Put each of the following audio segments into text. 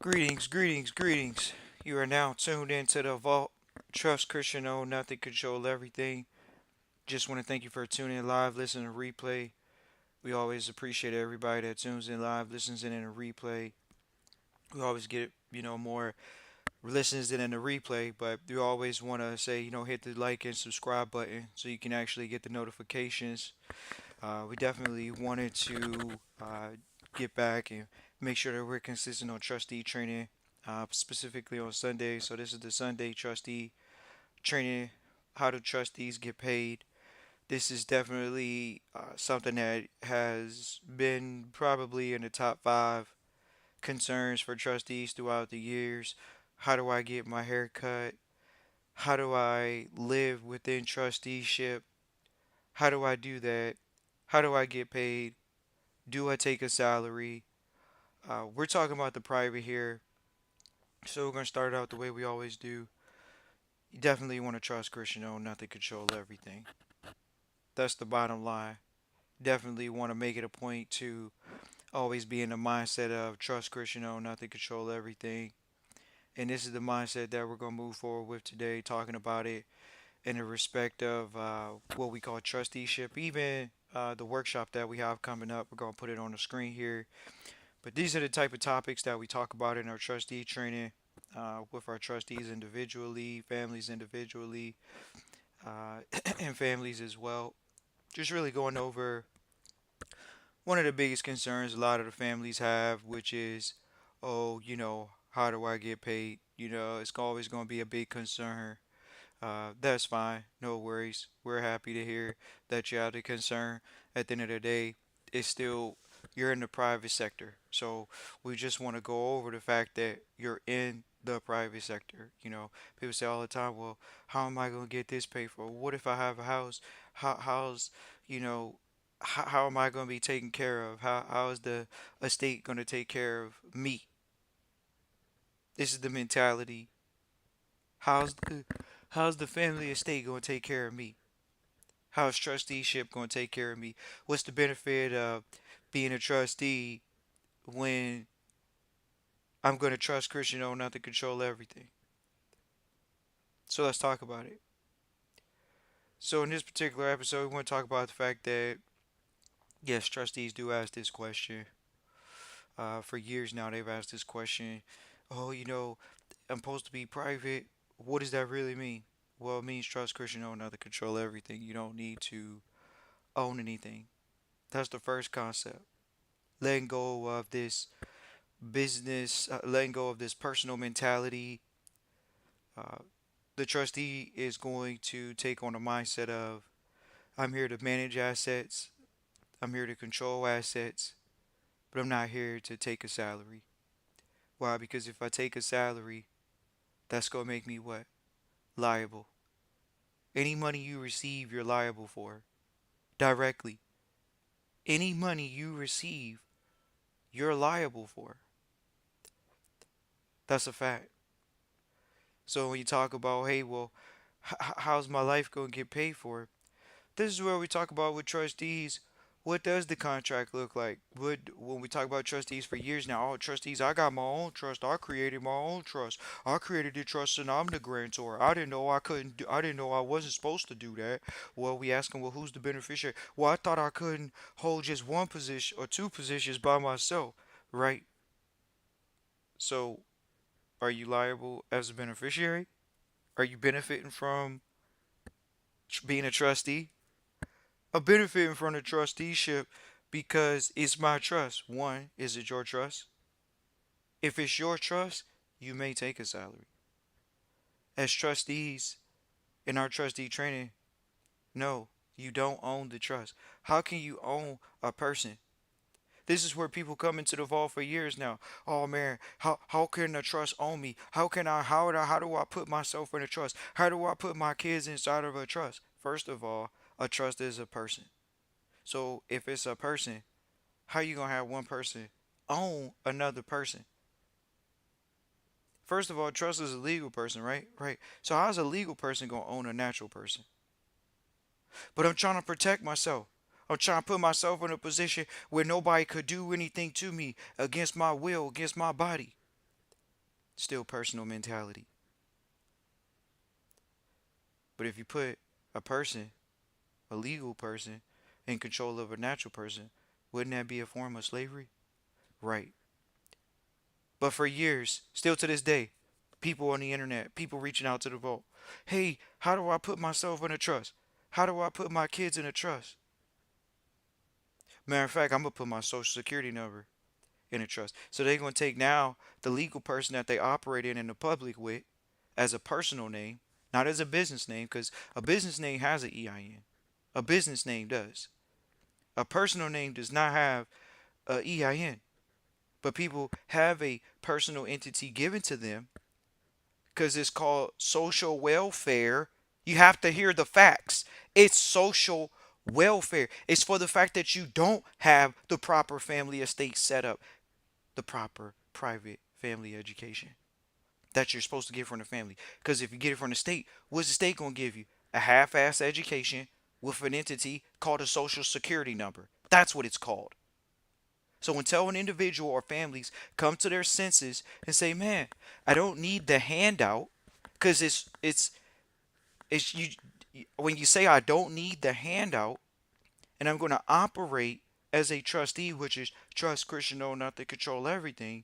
Greetings, greetings, greetings. You are now tuned into the Vault. Trust Christian O, nothing control everything. Just want to thank you for tuning in live, listening to replay. We always appreciate everybody that tunes in live, listens in a replay. We always get, more listens than in the replay, but we always want to say, hit the like and subscribe button so you can actually get the notifications. We definitely wanted to get back and make sure that we're consistent on trustee training, specifically on Sunday. So this is the Sunday trustee training, how do trustees get paid. This is definitely something that has been probably in the top five concerns for trustees throughout the years. How do I get my hair cut? How do I live within trusteeship? How do I do that? How do I get paid? Do I take a salary? We're talking about the private here, so we're gonna start out the way we always do. You definitely want to trust Christian O, not to control everything. That's the bottom line. Definitely want to make it a point to always be in the mindset of trust Christian O, not to control everything. And this is the mindset that we're gonna move forward with today, talking about it in the respect of what we call trusteeship. Even the workshop that we have coming up, we're gonna put it on the screen here. But these are the type of topics that we talk about in our trustee training with our trustees individually, families individually, and families as well. Just really going over one of the biggest concerns a lot of the families have, which is, oh, how do I get paid? It's always going to be a big concern. That's fine. No worries. We're happy to hear that you have the concern. At the end of the day, it's still you're in the private sector. So we just want to go over the fact that you're in the private sector. People say all the time, well, how am I going to get this paid for? What if I have a house? How's, you know, how am I going to be taken care of? How is the estate going to take care of me? This is the mentality. How's the family estate going to take care of me? How's trusteeship going to take care of me? What's the benefit of being a trustee when I'm going to trust Christian O not to control everything? So let's talk about it. So in this particular episode, we want to talk about the fact that yes, trustees do ask this question. For years now, they've asked this question. Oh, I'm supposed to be private. What does that really mean? Well, it means trust Christian O not to control everything. You don't need to own anything. That's the first concept. Letting go of this business, letting go of this personal mentality. Uh, the trustee is going to take on a mindset of I'm here to manage assets, I'm here to control assets, but I'm not here to take a salary. Why? Because if I take a salary, that's going to make me what? Liable. Any money you receive, you're liable for directly. Any money you receive, you're liable for. That's a fact. So when you talk about, hey, well, how's my life going to get paid for? This is where we talk about with trustees. What does the contract look like? When we talk about trustees for years now, oh, trustees, I got my own trust. I created my own trust. I created the trust and I'm the grantor. I didn't know I couldn't do, I didn't know I wasn't supposed to do that. Well, we ask them, well, who's the beneficiary? Well, I thought I couldn't hold just one position or two positions by myself, right? So, are you liable as a beneficiary? Are you benefiting from being a trustee? I'm benefiting from the trusteeship because it's my trust. One, is it your trust? If it's your trust, you may take a salary. As trustees in our trustee training, no, you don't own the trust. How can you own a person? This is where people come into the vault for years now. Oh man, how can a trust own me? How do I put myself in a trust? How do I put my kids inside of a trust? First of all, a trust is a person. So if it's a person, how you gonna have one person own another person? First of all, trust is a legal person, right? Right. So how's a legal person gonna own a natural person? But I'm trying to protect myself. I'm trying to put myself in a position where nobody could do anything to me against my will, against my body. Still personal mentality. But if you put a person, a legal person, in control of a natural person, wouldn't that be a form of slavery? Right. But for years, still to this day, people on the internet, people reaching out to the vault. Hey, how do I put myself in a trust? How do I put my kids in a trust? Matter of fact, I'm gonna put my social security number in a trust. So they're gonna take now the legal person that they operate in the public with as a personal name, not as a business name, because a business name has an EIN. A business name does. A personal name does not have a EIN. But people have a personal entity given to them because it's called social welfare. You have to hear the facts. It's social welfare. It's for the fact that you don't have the proper family estate set up, the proper private family education that you're supposed to get from the family. Because if you get it from the state, what's the state going to give you? A half-ass education with an entity called a social security number. That's what it's called. So until an individual or families come to their senses and say, "Man, I don't need the handout," because it's you. When you say I don't need the handout, and I'm going to operate as a trustee, which is trust Christian, know not to control everything.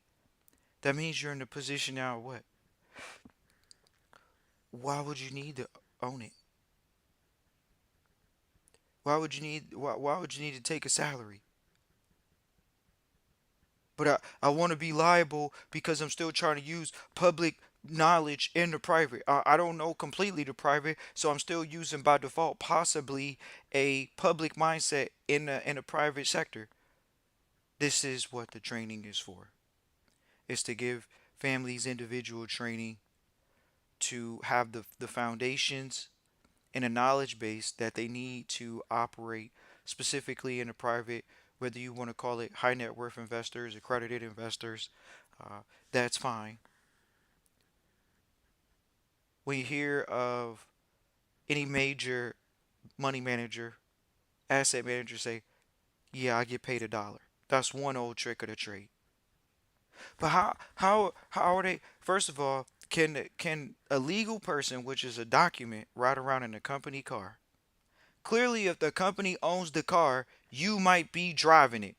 That means you're in the position now. Of what? Why would you need to own it? Why would you need? Why would you need to take a salary? But I want to be liable because I'm still trying to use public knowledge in the private. I don't know completely the private, so I'm still using by default possibly a public mindset in the private sector. This is what the training is for. It's to give families individual training to have the foundations and a knowledge base that they need to operate specifically in the private, whether you want to call it high net worth investors, accredited investors, uh, that's fine. When you hear of any major money manager, asset manager say, "Yeah, I get paid $1." That's one old trick of the trade. But how are they? First of all, can a legal person, which is a document, ride around in a company car? Clearly, if the company owns the car, you might be driving it.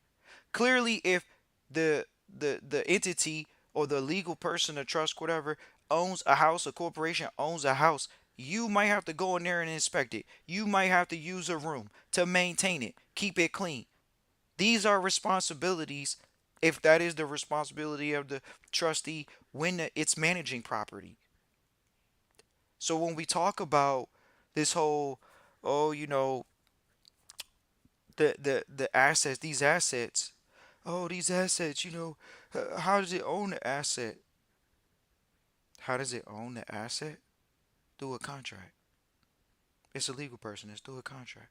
Clearly, if the entity or the legal person, a trust, whatever, owns a house, a corporation owns a house, you might have to go in there and inspect it. You might have to use a room to maintain it, keep it clean. These are responsibilities, if that is the responsibility of the trustee when it's managing property. So when we talk about this whole, oh, the assets, these assets, oh, these assets, how does it own the asset? How does it own the asset? Through a contract. It's a legal person. It's through a contract.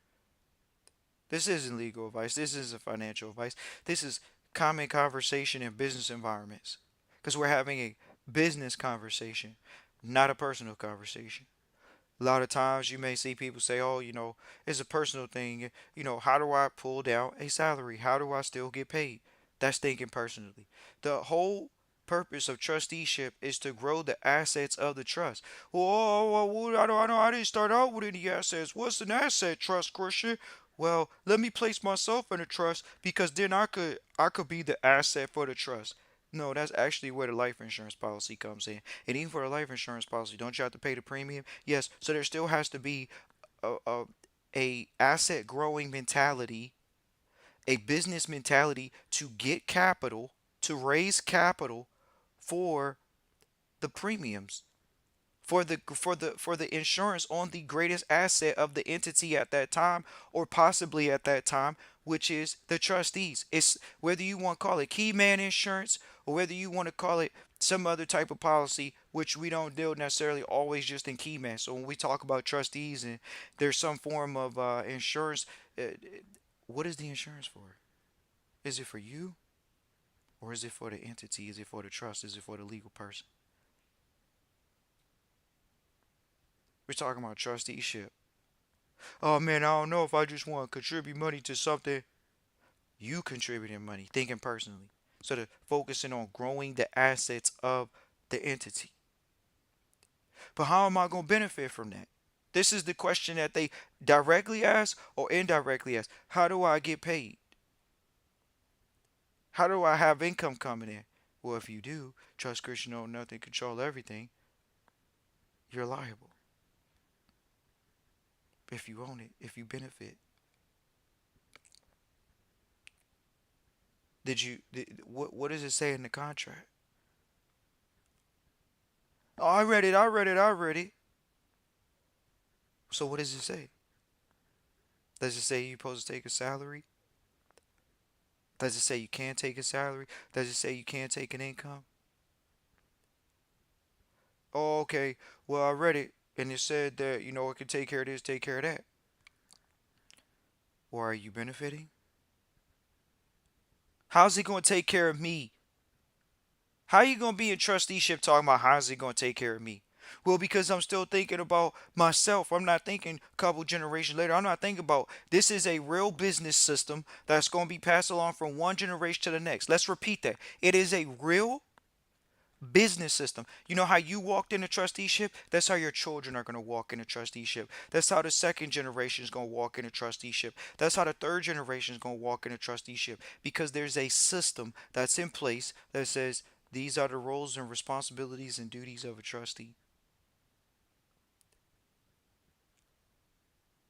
This isn't legal advice. This isn't financial advice. This is common conversation in business environments. Because we're having a business conversation, not a personal conversation. A lot of times you may see people say, oh, it's a personal thing. How do I pull down a salary? How do I still get paid? That's thinking personally. The whole purpose of trusteeship is to grow the assets of the trust. Well, I didn't start out with any assets. What's an asset, trust, Christian? Well, let me place myself in a trust because then I could be the asset for the trust. No, that's actually where the life insurance policy comes in. And even for a life insurance policy, don't you have to pay the premium? Yes. So there still has to be a asset growing mentality, a business mentality to get capital, to raise capital for the premiums, for the insurance on the greatest asset of the entity at that time or possibly at that time, which is the trustees. It's whether you want to call it key man insurance or whether you want to call it some other type of policy, which we don't deal necessarily always just in key man. So when we talk about trustees and there's some form of insurance, uh, what is the insurance for? Is it for you or is it for the entity? Is it for the trust? Is it for the legal person? We're talking about trusteeship. Oh man, I don't know if I just want to contribute money to something. You contributing money, thinking personally. So the focusing on growing the assets of the entity. But how am I going to benefit from that? This is the question that they directly ask or indirectly ask. How do I get paid? How do I have income coming in? Well, if you do, trust Christian, own nothing, control everything, you're liable. If you own it, if you benefit. What does it say in the contract? Oh, I read it, I read it, I read it. So what does it say? Does it say you're supposed to take a salary? Does it say you can't take a salary? Does it say you can't take an income? Oh, okay. Well, I read it and it said that, it can take care of this, take care of that. Or are you benefiting? How's it going to take care of me? How are you going to be in trusteeship talking about how's it going to take care of me? Well, because I'm still thinking about myself. I'm not thinking a couple generations later. I'm not thinking about this is a real business system that's going to be passed along from one generation to the next. Let's repeat that. It is a real business system. You know how you walked into trusteeship? That's how your children are going to walk into trusteeship. That's how the second generation is going to walk into trusteeship. That's how the third generation is going to walk into trusteeship because there's a system that's in place that says these are the roles and responsibilities and duties of a trustee.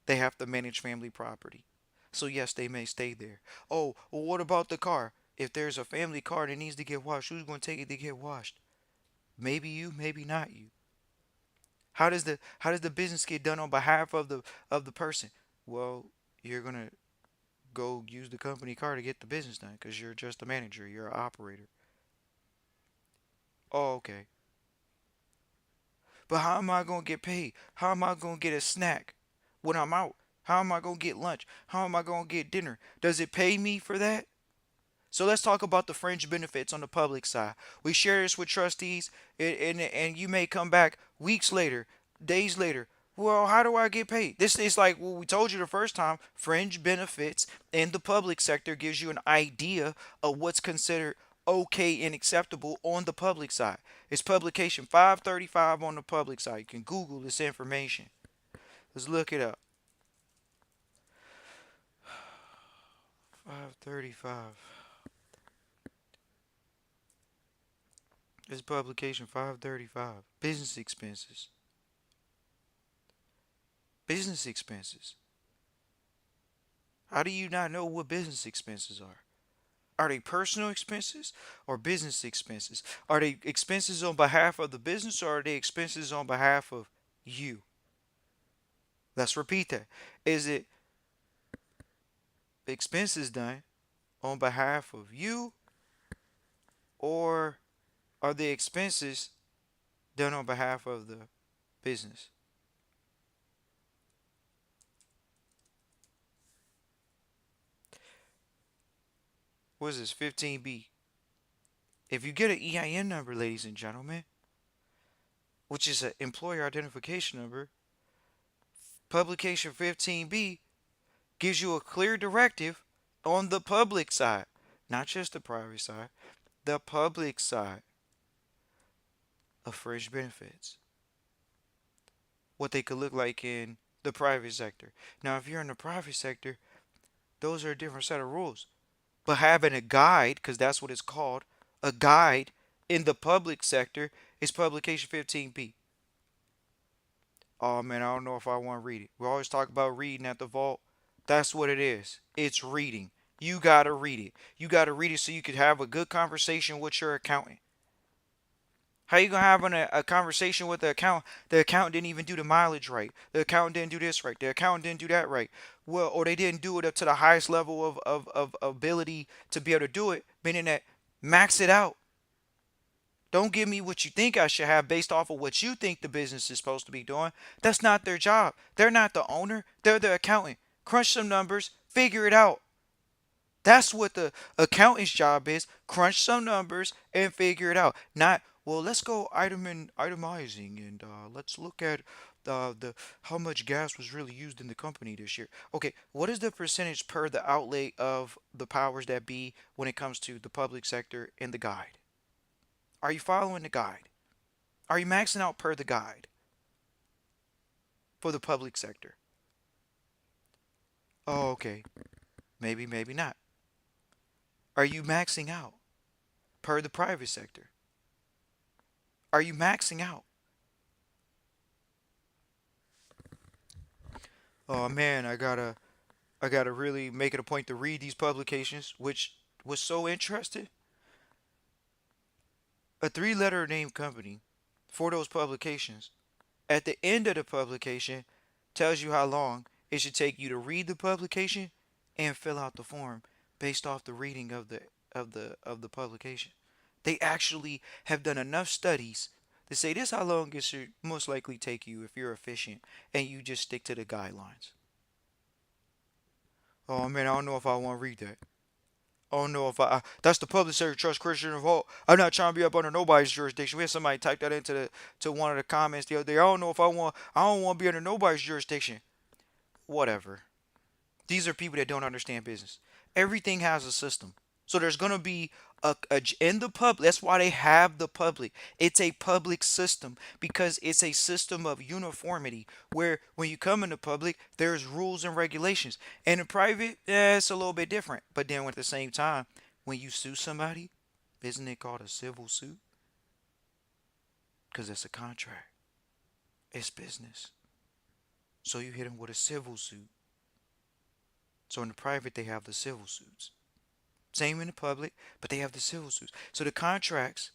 They have to manage family property. So, yes, they may stay there. Oh, well, what about the car? If there's a family car that needs to get washed, who's going to take it to get washed? Maybe you, maybe not you. How does the business get done on behalf of the person? Well, you're gonna go use the company car to get the business done because you're just a manager, you're an operator. Oh, okay. But how am I gonna get paid? How am I gonna get a snack when I'm out? How am I gonna get lunch? How am I gonna get dinner? Does it pay me for that? So let's talk about the fringe benefits on the public side. We share this with trustees, and you may come back weeks later, days later. Well, how do I get paid? This is like what we told you the first time. Fringe benefits in the public sector gives you an idea of what's considered okay and acceptable on the public side. It's publication 535 on the public side. You can Google this information. Let's look it up. 535. This publication 535. Business expenses. Business expenses. How do you not know what business expenses are? Are they personal expenses or business expenses? Are they expenses on behalf of the business or are they expenses on behalf of you? Let's repeat that. Is it expenses done on behalf of you or are the expenses done on behalf of the business? What is this? 15B. If you get an EIN number, ladies and gentlemen, which is an employer identification number, publication 15B gives you a clear directive on the public side, not just the private side, the public side of fringe benefits, what they could look like in the private sector. Now, if you're in the private sector, those are a different set of rules. But having a guide, because that's what it's called, a guide in the public sector is publication 15B. Oh man, I don't know if I want to read it. We always talk about reading at the vault. That's what it is. It's reading. You gotta read it. You gotta read it so you could have a good conversation with your accountant. How you gonna have a conversation with the accountant? The accountant didn't even do the mileage right. The accountant didn't do this right. The accountant didn't do that right. Well, or they didn't do it up to the highest level of ability to be able to do it, meaning that max it out. Don't give me what you think I should have based off of what you think the business is supposed to be doing. That's not their job. They're not the owner, they're the accountant. Crunch some numbers, figure it out. That's what the accountant's job is. Crunch some numbers and figure it out. Not, well, let's go itemizing and let's look at the how much gas was really used in the company this year. Okay, what is the percentage per the outlay of the powers that be when it comes to the public sector and the guide? Are you following the guide? Are you maxing out per the guide for the public sector? Oh, okay. Maybe, maybe not. Are you maxing out per the private sector? Are you maxing out? Oh man, I gotta really make it a point to read these publications, which was so interested. A three-letter name company for those publications. At the end of the publication, tells you how long it should take you to read the publication and fill out the form based off the reading of the publication. They actually have done enough studies to say this how long it should most likely take you if you're efficient and you just stick to the guidelines. Oh man, I don't know if I want to read that. I don't know if that's the public sector trust Christian revolt. I'm not trying to be up under nobody's jurisdiction. We had somebody type that into the to one of the comments the other day. I don't know if I don't want to be under nobody's jurisdiction. Whatever. These are people that don't understand business. Everything has a system. So there's going to be in the public. That's why they have the public. It's a public system because it's a system of uniformity where when you come in the public, there's rules and regulations. And in private, it's a little bit different. But then at the same time, when you sue somebody, isn't it called a civil suit? Because it's a contract. It's business. So you hit them with a civil suit. So in the private, they have the civil suits. Same in the public, but they have the civil suits. So the contracts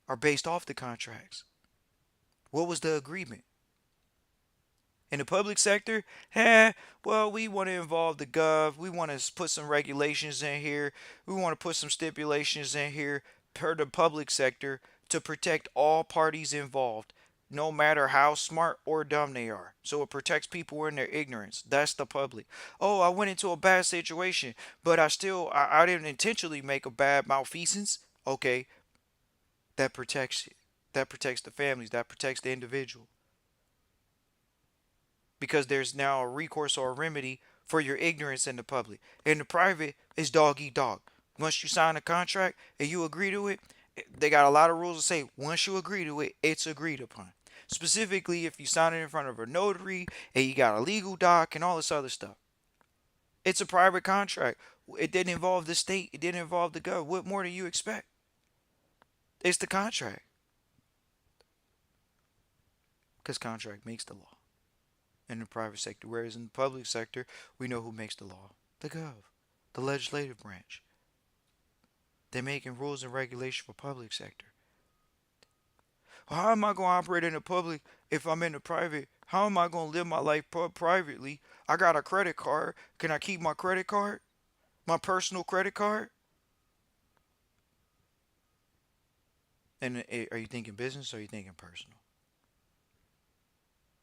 are based off the contracts. What was the agreement? In the public sector, well, we want to involve the gov. We want to put some regulations in here. We want to put some stipulations in here per the public sector to protect all parties involved, no matter how smart or dumb they are. So it protects people in their ignorance. That's the public. Oh, I went into a bad situation, but I didn't intentionally make a bad malfeasance. Okay, that protects it. That protects the families. That protects the individual because there's now a recourse or a remedy for your ignorance in the public. In the private, it's dog eat dog. Once you sign a contract and you agree to it, they got a lot of rules to say once you agree to it, it's agreed upon. Specifically, if you sign it in front of a notary and you got a legal doc and all this other stuff, it's a private contract. It didn't involve the state, it didn't involve the government. What more do you expect? It's the contract because contract makes the law in the private sector, whereas in the public sector, we know who makes the law. The gov, the legislative branch. They're making rules and regulations for public sector. Well, how am I going to operate in the public if I'm in the private? How am I going to live my life privately? I got a credit card. Can I keep my credit card? My personal credit card? And are you thinking business or are you thinking personal?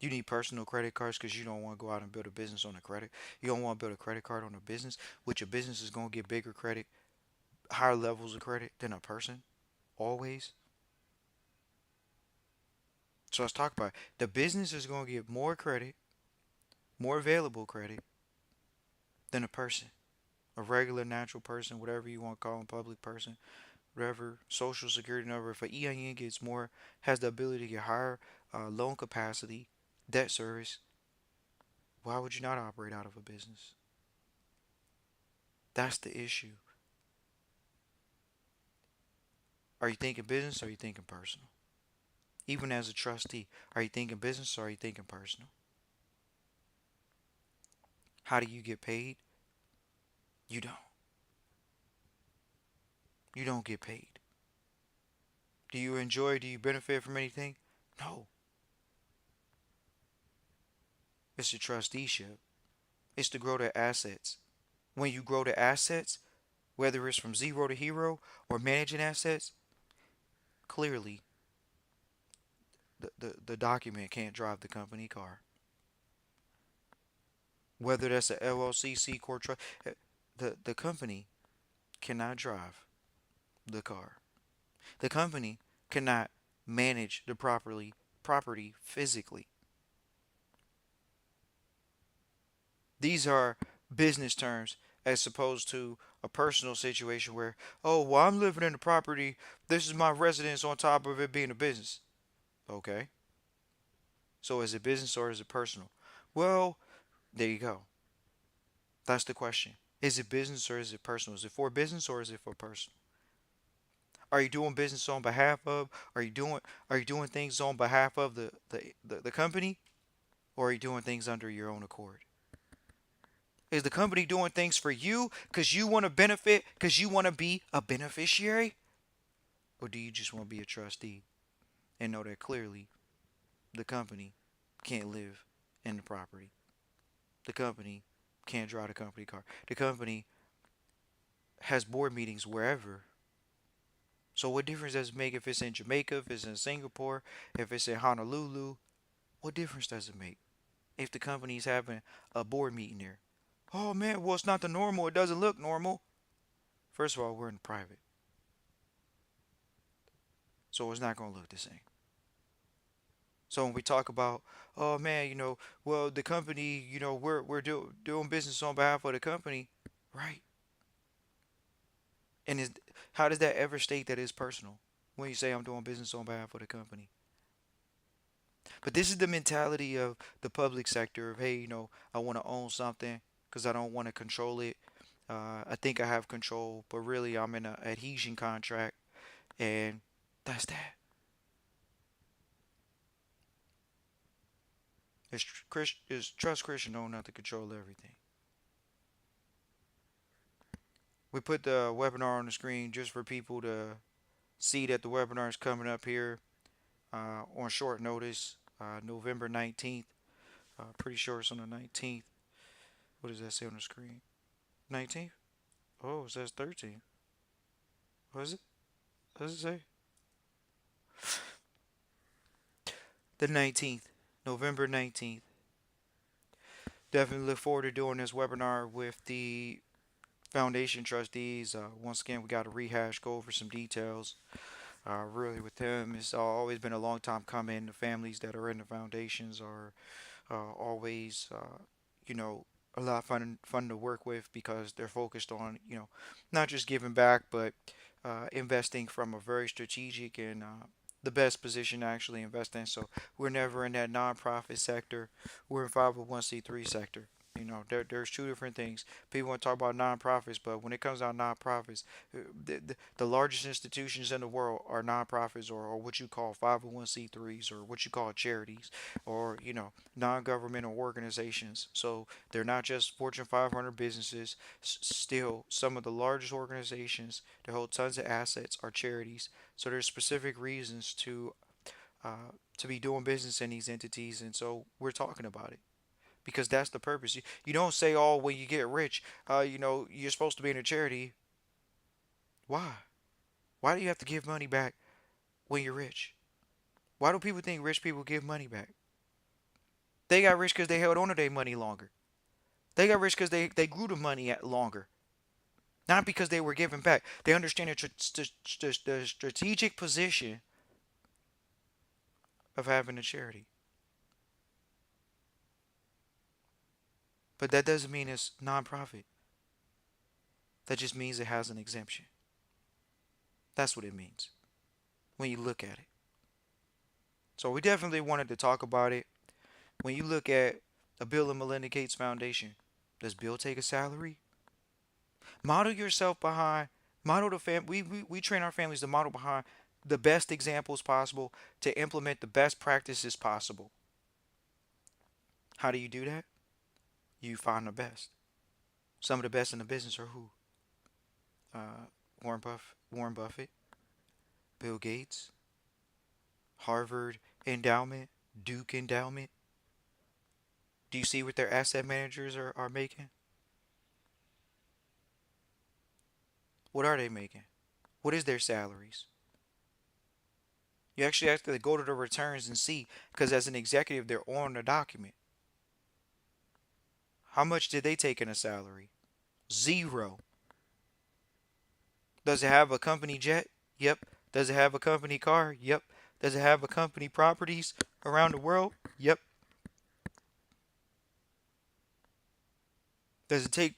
You need personal credit cards because you don't want to go out and build a business on a credit. You don't want to build a credit card on a business, which your business is going to get bigger credit, higher levels of credit than a person. Always. So let's talk about it. The business is going to get more credit, more available credit than a person. A regular, natural person, whatever you want to call them, public person, whatever, social security number. If an EIN gets more, has the ability to get higher loan capacity, debt service, why would you not operate out of a business? That's the issue. Are you thinking business or are you thinking personal? Even as a trustee, are you thinking business or are you thinking personal? How do you get paid? You don't. You don't get paid. Do you enjoy? Do you benefit from anything? No. It's the trusteeship. It's to grow the assets. When you grow the assets, whether it's from zero to hero or managing assets, clearly the document can't drive the company car. Whether that's a LLC, C Corp, the company cannot drive the car. The company cannot manage the property physically. These are business terms as opposed to a personal situation where, oh, well, I'm living in the property. This is my residence on top of it being a business. Okay. So is it business or is it personal? Well, there you go. That's the question. Is it business or is it personal? Is it for business or is it for personal? Are you doing business on behalf of? Are you doing things on behalf of the company, or are you doing things under your own accord? Is the company doing things for you because you want to benefit, because you want to be a beneficiary? Or do you just want to be a trustee and know that clearly the company can't live in the property? The company can't drive the company car. The company has board meetings wherever. So what difference does it make if it's in Jamaica, if it's in Singapore, if it's in Honolulu? What difference does it make if the company's having a board meeting there? Oh man, well it's not the normal. It doesn't look normal. First of all, we're in private, so it's not gonna look the same. So when we talk about, oh man, well the company, we're doing business on behalf of the company, right? And how does that ever state that it's personal when you say I'm doing business on behalf of the company? But this is the mentality of the public sector of, hey, I want to own something because I don't want to control it. I think I have control, but really I'm in an adhesion contract, and that's that. It's trust Christian know not to control everything. We put the webinar on the screen just for people to see that the webinar is coming up here on short notice, November 19th. Pretty sure it's on the 19th. What does that say on the screen? 19th? Oh, it says 13th. What is it? What does it say? The 19th. November 19th. Definitely look forward to doing this webinar with the foundation trustees. Once again, we got to rehash, go over some details. Really, with them, it's always been a long time coming. The families that are in the foundations are always, you know, a lot fun to work with because they're focused on, not just giving back, but investing from a very strategic and the best position to actually invest in. So we're never in that nonprofit sector. We're in 501c3 sector. There's two different things. People want to talk about nonprofits, but when it comes down to nonprofits, the largest institutions in the world are nonprofits, or what you call 501c3s, or what you call charities, or non-governmental organizations. So they're not just Fortune 500 businesses. Still, some of the largest organizations that hold tons of assets are charities. So there's specific reasons to be doing business in these entities, and so we're talking about it because that's the purpose. You don't say, "Oh, when you get rich, you're supposed to be in a charity." Why? Why do you have to give money back when you're rich? Why do people think rich people give money back? They got rich because they held on to their money longer. They got rich because they grew the money at longer, not because they were giving back. They understand the strategic position of having a charity. But that doesn't mean it's nonprofit. That just means it has an exemption. That's what it means when you look at it. So we definitely wanted to talk about it. When you look at a Bill and Melinda Gates Foundation, does Bill take a salary? Model yourself behind, model the fam. We train our families to model behind the best examples possible to implement the best practices possible. How do you do that? You find the best. Some of the best in the business are who? Warren Buffett, Bill Gates, Harvard Endowment, Duke Endowment. Do you see what their asset managers are making? What are they making? What is their salaries? You actually have to go to the returns and see, because as an executive, they're on the document. How much did they take in a salary? Zero. Does it have a company jet? Yep. Does it have a company car? Yep. Does it have a company properties around the world? Yep. Does it take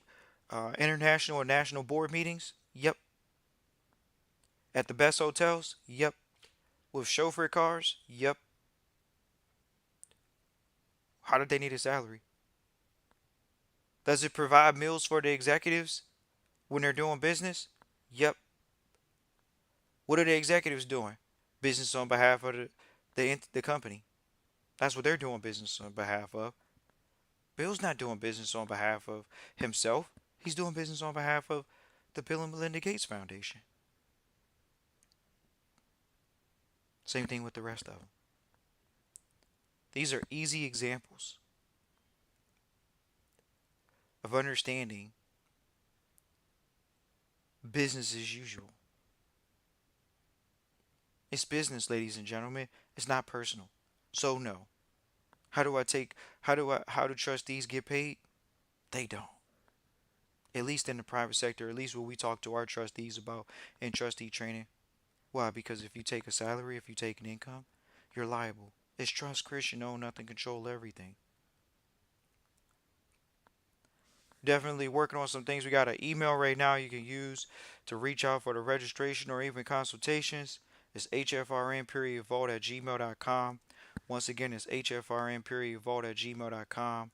international and national board meetings? Yep. At the best hotels? Yep. With chauffeur cars? Yep. How did they need a salary? Does it provide meals for the executives when they're doing business? Yep. What are the executives doing? Business on behalf of the company. That's what they're doing business on behalf of. Bill's not doing business on behalf of himself. He's doing business on behalf of the Bill and Melinda Gates Foundation. Same thing with the rest of them. These are easy examples of understanding business as usual. It's business, ladies and gentlemen. It's not personal. So no. How do I take how do trustees get paid? They don't. At least in the private sector, at least what we talk to our trustees about in trustee training. Why? Because if you take a salary, if you take an income, you're liable. It's trust, Christian, own nothing, control everything. Definitely working on some things. We got an email right now you can use to reach out for the registration or even consultations. It's hfrn period vault at gmail.com. Once again, it's hfrn period vault at gmail.com.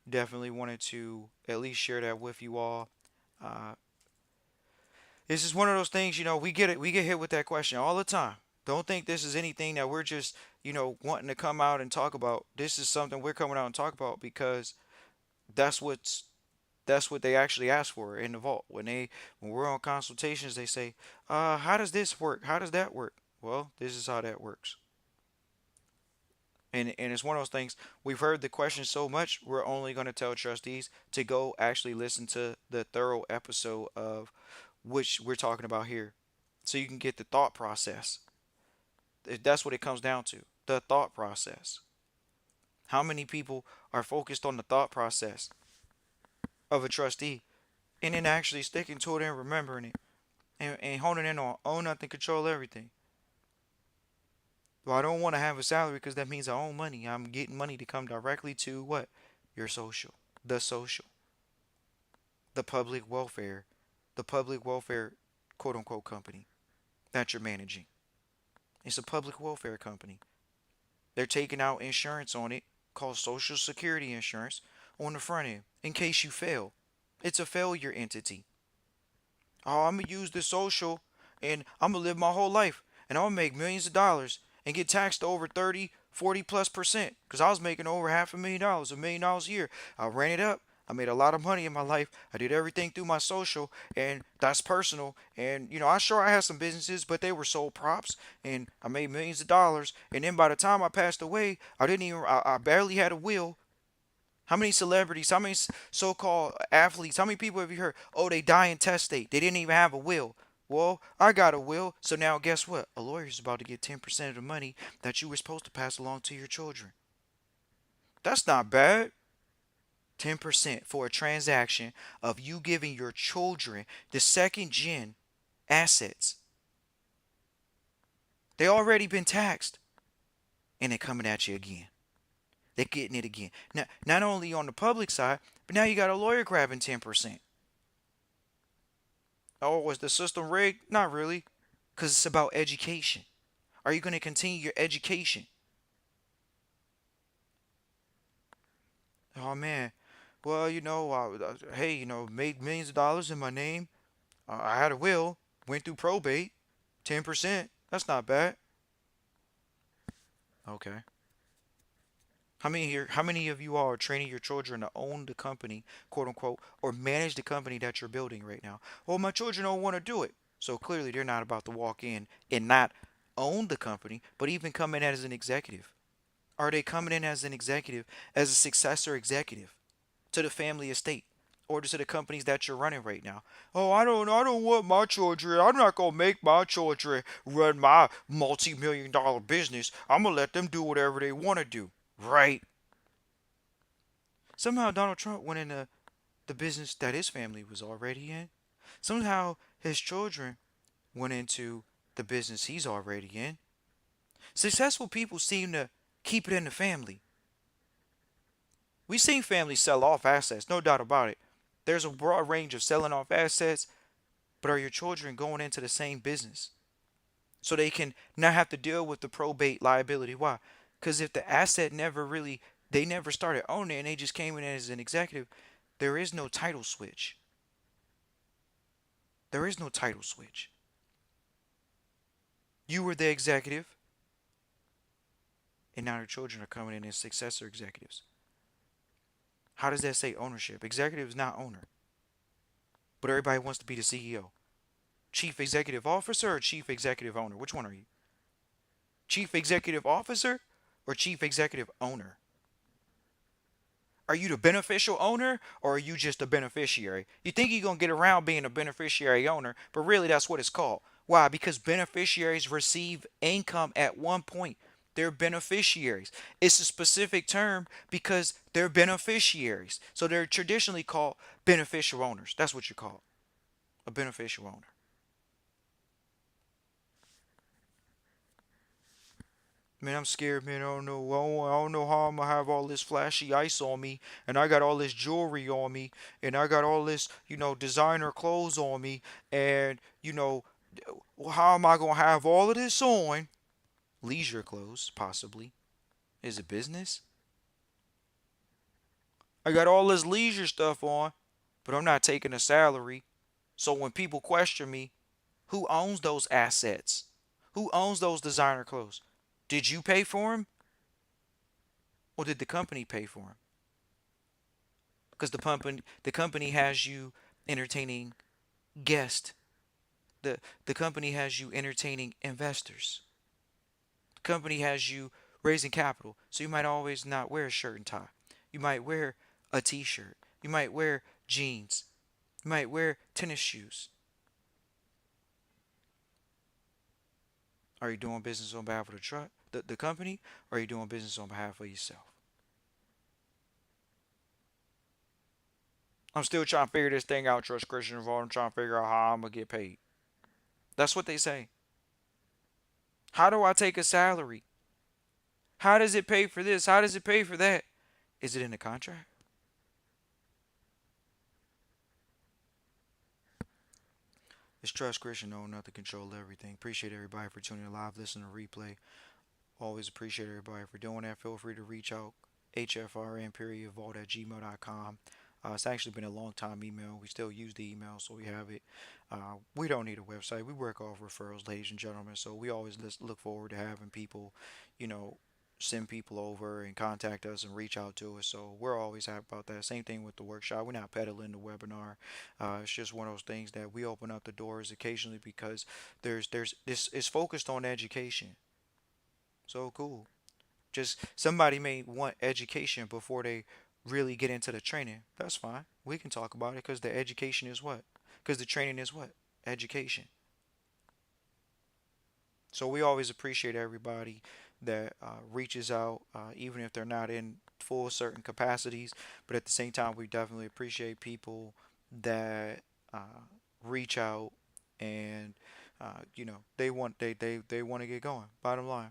Definitely wanted to at least share that with you all. Uh, this is one of those things, we get it. We get hit with that question all the time. Don't think this is anything that we're just, wanting to come out and talk about. This is something we're coming out and talk about because that's what's that's what they actually ask for in the vault. When we're on consultations, they say, how does this work? How does that work? Well, this is how that works. And it's one of those things, we've heard the question so much, we're only going to tell trustees to go actually listen to the thorough episode of which we're talking about here. So you can get the thought process. That's what it comes down to. The thought process. How many people are focused on the thought process of a trustee and then actually sticking to it and remembering it and honing in on own nothing, control everything? Well, I don't want to have a salary because that means I own money. I'm getting money to come directly to what? Your social. The social. The public welfare quote unquote company that you're managing. It's a public welfare company. They're taking out insurance on it called Social Security insurance on the front end in case you fail. It's a failure entity. Oh, I'm gonna use the social and I'm gonna live my whole life and I'm gonna make millions of dollars and get taxed over 30, 40 plus percent because I was making over $500,000, $1 million a year. I ran it up. I made a lot of money in my life. I did everything through my social, and that's personal. And I had some businesses, but they were sold props, and I made millions of dollars. And then by the time I passed away, I barely had a will. How many celebrities, how many so-called athletes, how many people have you heard? Oh, they die intestate. They didn't even have a will. Well, I got a will, so now guess what? A lawyer's about to get 10% of the money that you were supposed to pass along to your children. That's not bad. 10% for a transaction of you giving your children the second gen assets. They already been taxed, and they're coming at you again. They're getting it again. Now, not only on the public side, but now you got a lawyer grabbing 10%. Oh, was the system rigged? Not really, because it's about education. Are you going to continue your education? Oh, man. Well, hey, made millions of dollars in my name. I had a will, went through probate, 10%. That's not bad. Okay. How many of you all are training your children to own the company, quote unquote, or manage the company that you're building right now? Well, my children don't want to do it. So clearly they're not about to walk in and not own the company, but even come in as an executive. Are they coming in as an executive, as a successor executive to the family estate? Or to the companies that you're running right now. Oh, I don't want my children. I'm not gonna make my children run my multi-million dollar business. I'm gonna let them do whatever they want to do. Right. Somehow Donald Trump went into the business that his family was already in. Somehow his children went into the business he's already in. Successful people seem to keep it in the family. We've seen families sell off assets, no doubt about it. There's a broad range of selling off assets, but are your children going into the same business? So they can not have to deal with the probate liability. Why? Because if the asset never really They never started owning it and they just came in as an executive. There is no title switch. There is no title switch. You were the executive, and now your children are coming in as successor executives. How does that say ownership? Executive is not owner, but everybody wants to be the CEO. Chief executive officer or chief executive owner? Which one are you? Chief executive officer or chief executive owner? Are you the beneficial owner or are you just a beneficiary? You think you're going to get around being a beneficiary owner, but really that's what it's called. Why? Because beneficiaries receive income at one point. They're beneficiaries. It's a specific term because they're beneficiaries. So they're traditionally called beneficial owners. That's what you call a beneficial owner. Man, I'm scared, man. I don't know. I don't know how I'm gonna have all this flashy ice on me, and I got all this jewelry on me, and I got all this, designer clothes on me, and how am I gonna have all of this on? Leisure clothes, possibly. Is it business? I got all this leisure stuff on, but I'm not taking a salary. So when people question me, who owns those assets? Who owns those designer clothes? Did you pay for them, or did the company pay for them? Because the company has you entertaining guests. The company has you entertaining investors. The company has you raising capital. So you might always not wear a shirt and tie. You might wear a t-shirt. You might wear jeans. You might wear tennis shoes. Are you doing business on behalf of the company, or are you doing business on behalf of yourself? I'm still trying to figure this thing out, Trust Christian Vault. I'm trying to figure out how I'm gonna get paid. That's what they say. How do I take a salary? How does it pay for this? How does it pay for that? Is it in the contract? It's Trust Christian, know nothing, control everything. Appreciate everybody for tuning in live, listening to replay. Always appreciate everybody for doing that. Feel free to reach out. HFRN period vault at gmail.com. It's actually been a long time email. We still use the email, so we have it. We don't need a website. We work off referrals, ladies and gentlemen. So we always look forward to having people, you know, send people over and contact us and reach out to us. So we're always happy about that. Same thing with the workshop. We're not peddling the webinar. It's just one of those things that we open up the doors occasionally because there's this is focused on education. So cool. Just somebody may want education before they really get into the training. That's fine. We can talk about it because the education is what? Because the training is what? Education. So we always appreciate everybody that reaches out, even if they're not in full certain capacities. But at the same time, we definitely appreciate people that reach out and they want to get going. Bottom line.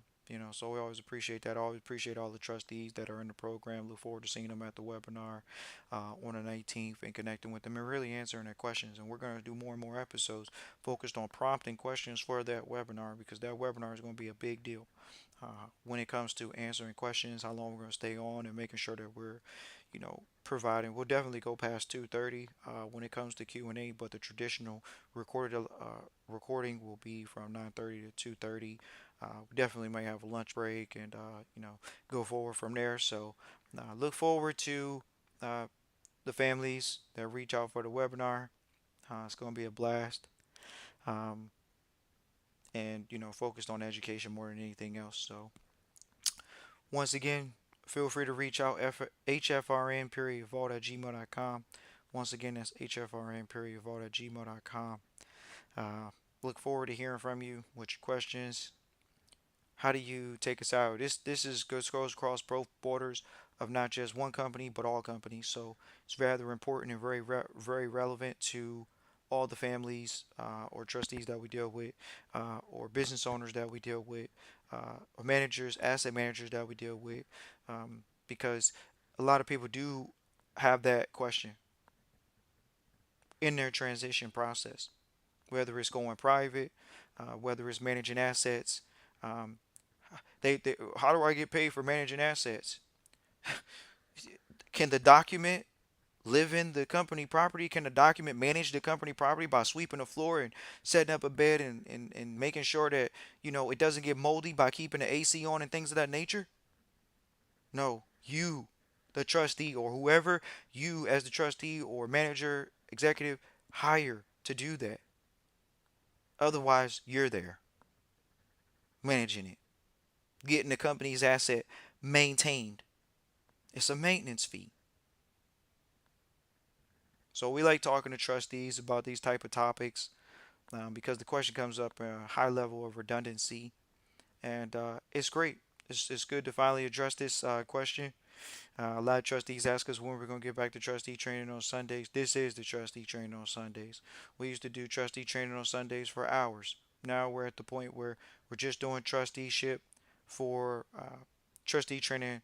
So we always appreciate that. Always appreciate all the trustees that are in the program. Look forward to seeing them at the webinar on the 19th and connecting with them and really answering their questions. And we're going to do more and more episodes focused on prompting questions for that webinar because that webinar is going to be a big deal when it comes to answering questions, how long we're going to stay on, and making sure that we're, providing. We'll definitely go past 2:30 when it comes to Q&A, but the traditional recording will be from 9:30 to 2:30. We definitely may have a lunch break and go forward from there. So look forward to uh, the families that reach out for the webinar. It's going to be a blast. Um, and focused on education more than anything else. So once again, feel free to reach out hfrn period vault at gmail.com. Once again, that's hfrn period vault at gmail.com. Look forward to hearing from you with your questions. How do you take us out? This goes across both borders of not just one company but all companies. So it's rather important and very relevant to all the families or trustees that we deal with, or business owners that we deal with, or managers, asset managers that we deal with, because a lot of people do have that question in their transition process, whether it's going private, whether it's managing assets. Um, how do I get paid for managing assets? Can the document live in the company property? Can the document manage the company property by sweeping the floor and setting up a bed and making sure that, it doesn't get moldy by keeping the AC on and things of that nature? No, you, the trustee, or whoever you as the trustee or manager, executive, hire to do that. Otherwise, you're there managing it, getting the company's asset maintained. It's a maintenance fee. So we like talking to trustees about these type of topics, because the question comes up a high level of redundancy, and it's great. It's good to finally address this question. A lot of trustees ask us when we're going to get back to trustee training on Sundays. This is the trustee training on Sundays. We used to do trustee training on Sundays for hours. Now we're at the point where we're just doing trusteeship for trustee training,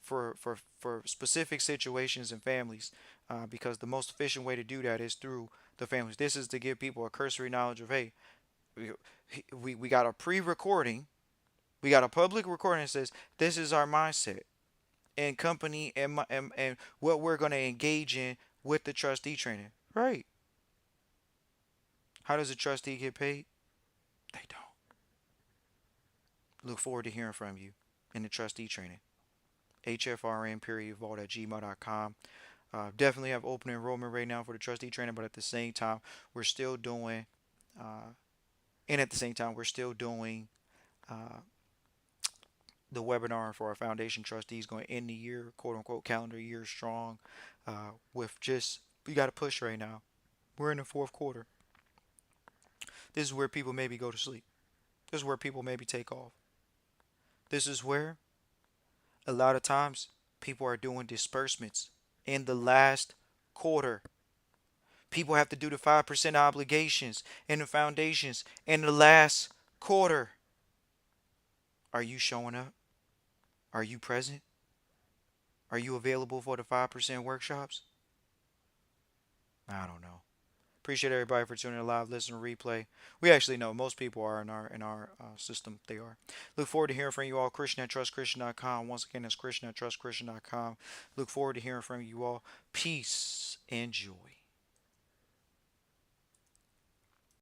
for specific situations and families, because the most efficient way to do that is through the families. This is to give people a cursory knowledge of, hey, we, we got a pre-recording, we got a public recording that says this is our mindset and company and what we're going to engage in with the trustee training. Right. How does a trustee get paid? They don't. Look forward to hearing from you in the trustee training. HFRN period vault at gmail.com. Definitely have open enrollment right now for the trustee training, but at the same time, we're still doing, uh, uh, the webinar for our foundation trustees going in the year, quote unquote, calendar year strong. With just, we got to push right now. We're in the fourth quarter. This is where people maybe go to sleep. This is where people maybe take off. This is where a lot of times people are doing disbursements in the last quarter. People have to do the 5% obligations in the foundations in the last quarter. Are you showing up? Are you present? Are you available for the 5% workshops? I don't know. Appreciate everybody for tuning in live, listen, replay. We actually know most people are in our system. They are. Look forward to hearing from you all. Christian at trustchristian.com. Once again, that's Christian at trustchristian.com. Look forward to hearing from you all. Peace and joy.